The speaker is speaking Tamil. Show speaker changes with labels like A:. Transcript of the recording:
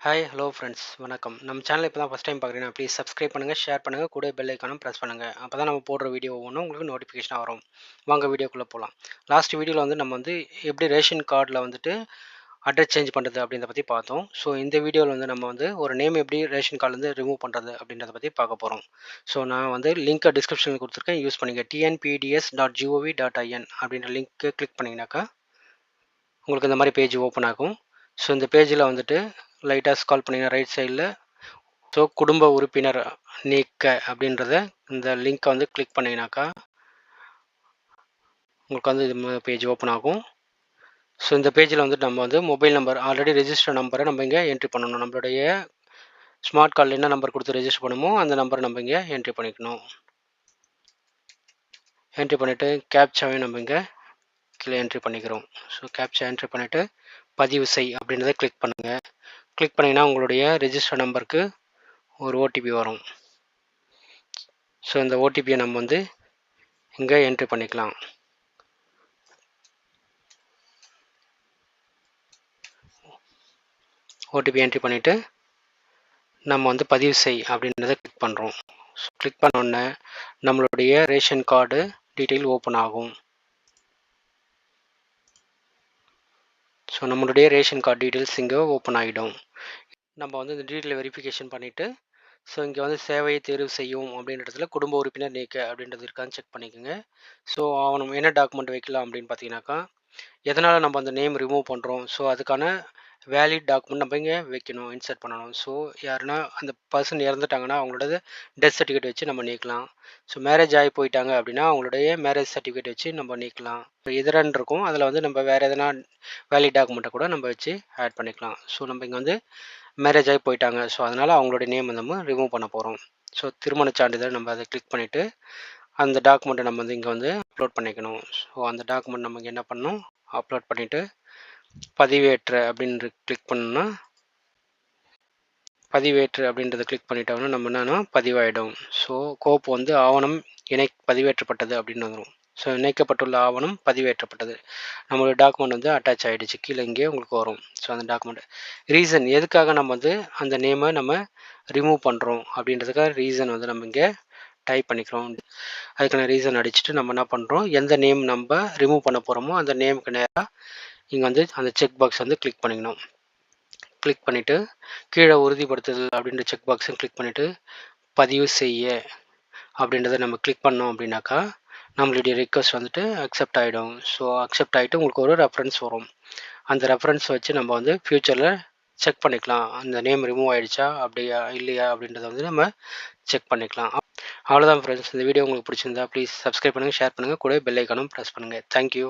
A: ஹாய் ஹலோ ஃப்ரெண்ட்ஸ் வணக்கம். நம்ம சேனல் இப்போ தான் ஃபஸ்ட் டைம் பார்க்குறீங்கன்னா ப்ளீஸ் சப்ஸ்கிரைப் பண்ணுங்கள், ஷேர் பண்ணுங்கள், கூட பெல் ஐக்கானும் ப்ரெஸ் பண்ணுங்கள். அப்போ தான் நம்ம போடுற வீடியோ ஒவ்வொன்றும் உங்களுக்கு நோட்டிஃபிகேஷனாக வரும். வாங்க வீடியோக்குள்ளே போகலாம். லாஸ்ட் வீடியோவில் வந்து நம்ம வந்து எப்படி ரேஷன் கார்டில் வந்துட்டு அட்ரஸ் சேஞ்ச் பண்ணுறது அப்படின்றத பற்றி பார்த்தோம். ஸோ இந்த வீடியோவில் வந்து நம்ம வந்து ஒரு நேம் எப்படி ரேஷன் கார்டுலேருந்து ரிமூவ் பண்ணுறது அப்படின்றத பற்றி பார்க்க போகிறோம். ஸோ நான் வந்து லிங்க்கை டிஸ்கிரிப்ஷனில் கொடுத்துருக்கேன், யூஸ் பண்ணிங்க. tnpds.gov.in அப்படின்ற லிங்க்கு கிளிக் பண்ணிங்கனாக்கா உங்களுக்கு இந்த மாதிரி பேஜ் ஓப்பன் ஆகும். ஸோ இந்த பேஜில் வந்துட்டு லைட்டாக ஸ்கால் பண்ணிங்கன்னா ரைட் சைடில் ஸோ குடும்ப உறுப்பினர் நீக்க அப்படின்றத இந்த லிங்க்கை வந்து கிளிக் பண்ணிங்கனாக்கா உங்களுக்கு வந்து இது பேஜ் ஓப்பன் ஆகும். ஸோ இந்த பேஜில் வந்துட்டு நம்ம வந்து மொபைல் நம்பர் ஆல்ரெடி ரெஜிஸ்டர் நம்பரை நம்ம இங்கே என்ட்ரி பண்ணணும். நம்மளுடைய ஸ்மார்ட் கார்டில் என்ன நம்பர் கொடுத்து ரெஜிஸ்டர் பண்ணுமோ அந்த நம்பரை நம்ம இங்கே என்ட்ரி பண்ணிக்கணும். என்ட்ரி பண்ணிவிட்டு கேப்சாவே நம்ம இங்கே கீழே என்ட்ரி பண்ணிக்கிறோம். ஸோ கேப்சா என்ட்ரி பண்ணிவிட்டு பதிவு செய் அப்படின்றத கிளிக் பண்ணுங்கள். கிளிக் பண்ணிங்கன்னா உங்களுடைய ரெஜிஸ்டர் நம்பருக்கு ஒரு ஓடிபி வரும். ஸோ இந்த ஓடிபியை நம்ம வந்து இங்கே என்ட்ரி பண்ணிக்கலாம். ஓடிபி என்ட்ரி பண்ணிவிட்டு நம்ம வந்து பதிவு செய் அப்படின்றத கிளிக் பண்ணுறோம். ஸோ கிளிக் பண்ணோடனே நம்மளுடைய ரேஷன் கார்டு டீட்டெயில் ஓப்பன் ஆகும். ஸோ நம்மளுடைய ரேஷன் கார்டு டீட்டெயில்ஸ் இங்கே ஓப்பன் ஆகிடும். நம்ம வந்து இந்த டீட்டெயில் வெரிஃபிகேஷன் பண்ணிவிட்டு ஸோ இங்கே வந்து சேவையை தேர்வு செய்யும் அப்படின்றதுல குடும்ப உறுப்பினர் நீக்க அப்படின்றது இருக்கான்னு செக் பண்ணிக்கோங்க. ஸோ நம்ம என்ன டாக்குமெண்ட் வைக்கலாம் அப்படின்னு பார்த்தீங்கன்னாக்கா, எதனால் நம்ம அந்த நேம் ரிமூவ் பண்ணுறோம், ஸோ அதுக்கான வேலிட் டாக்குமெண்ட் நம்ம இங்கே வைக்கணும், இன்சர்ட் பண்ணணும். ஸோ யாருன்னா அந்த பர்சன் இறந்துட்டாங்கன்னா அவங்களோட டெத் சர்டிஃபிகேட் வச்சு நம்ம நீக்கலாம். ஸோ மேரேஜ் ஆகி போயிட்டாங்க அப்படின்னா அவங்களுடைய மேரேஜ் சர்டிஃபிகேட் வச்சு நம்ம நீக்கலாம். இப்போ இதரன் இருக்கும், அதில் வந்து நம்ம வேறு எதனா வேலிட் டாக்குமெண்ட்டை கூட நம்ம வச்சு ஆட் பண்ணிக்கலாம். ஸோ நம்ம இங்கே வந்து மேரேஜ் ஆகி போயிட்டாங்க, ஸோ அதனால் அவங்களுடைய நேம் நம்ம ரிமூவ் பண்ண போகிறோம். ஸோ திருமண சான்றிதழ் நம்ம அதை கிளிக் பண்ணிவிட்டு அந்த டாக்குமெண்ட்டை நம்ம வந்து இங்கே வந்து அப்லோட் பண்ணிக்கணும். ஸோ அந்த டாக்குமெண்ட் நமக்கு என்ன பண்ணணும், அப்லோட் பண்ணிவிட்டு பதிவேற்ற அப்படின்னு கிளிக் பண்ணோம்னா பதிவேற்று அப்படின்றத கிளிக் பண்ணிட்டோம்னா நம்ம என்னன்னா பதிவாயிடும். ஸோ கோப்பு வந்து ஆவணம் பதிவேற்றப்பட்டது அப்படின்னு வந்துடும். ஸோ இணைக்கப்பட்டுள்ள ஆவணம் பதிவேற்றப்பட்டது. நம்மளோட டாக்குமெண்ட் வந்து அட்டாச் ஆகிடுச்சு, கீழே இங்கே உங்களுக்கு வரும். ஸோ அந்த டாக்குமெண்ட் ரீசன் எதுக்காக நம்ம வந்து அந்த நேமை நம்ம ரிமூவ் பண்ணுறோம் அப்படின்றதுக்காக ரீசன் வந்து நம்ம இங்கே டைப் பண்ணிக்கிறோம். அதுக்கான ரீசன் அடிச்சுட்டு நம்ம என்ன பண்ணுறோம், எந்த நேம் நம்ம ரிமூவ் பண்ண போகிறோமோ அந்த நேமுக்கு நேராக இங்கே வந்து அந்த செக் பாக்ஸ் வந்து கிளிக் பண்ணிக்கணும். கிளிக் பண்ணிவிட்டு கீழே உறுதிப்படுத்துதல் அப்படின்ற செக் பாக்ஸும் கிளிக் பண்ணிவிட்டு பதிவு செய்ய அப்படின்றத நம்ம கிளிக் பண்ணோம் அப்படின்னாக்கா நம்மளுடைய ரிக்வஸ்ட் வந்துட்டு அக்செப்ட் ஆகிடும். ஸோ அக்செப்ட் ஆகிட்டு உங்களுக்கு ஒரு ரெஃபரன்ஸ் வரும். அந்த ரெஃபரன்ஸ் வச்சு நம்ம வந்து ஃப்யூச்சரில் செக் பண்ணிக்கலாம், அந்த நேம் ரிமூவ் ஆகிடுச்சா அப்படியா இல்லையா அப்படின்றத வந்து நம்ம செக் பண்ணிக்கலாம். அவ்வளோதான் ஃப்ரெண்ட்ஸ். இந்த வீடியோ உங்களுக்கு பிடிச்சிருந்தா ப்ளீஸ் சப்ஸ்கிரைப் பண்ணுங்கள், ஷேர் பண்ணுங்கள், கூட பெல் ஐக்கானும் ப்ரெஸ் பண்ணுங்கள். தேங்க்யூ.